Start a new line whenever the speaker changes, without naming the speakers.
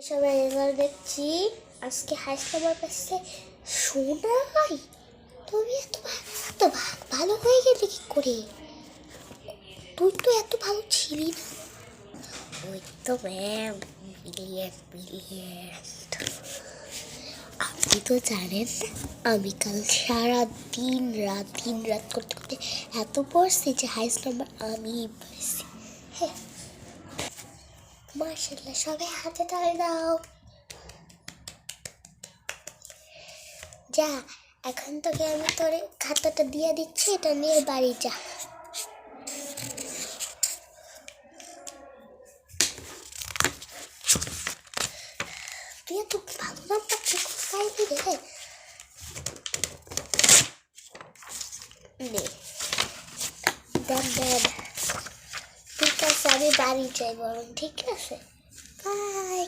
সবাই এবার দেখছি আজকে হাসতে আমার কাছে শোনাই। তুমি এত ভালো হয়ে গেলে কি করে? তুই তো এত ভালো ছিলি না। ওই তো ম্যাম, ব্রিলিয়েন্ট। আপনি তো জানেন না, আমি কাল সারা দিন রাত করতে করতে এত পড়ছি যে হাইস্ট নাম্বার আমি পেয়েছি। হ্যাঁ, মাশাআল্লাহ, সবাই হাতে তালি দাও। যা, এখন তোকে আমি তোর খাতাটা দিয়ে দিচ্ছি, এটা নিয়ে বাড়ি যা। তুই এত ভালো নাম্বার ঠিক পাইবি রে? নে, দেন। ঠিক আছে, আমি বাড়ি যাই বরং। ঠিক আছে, বাই।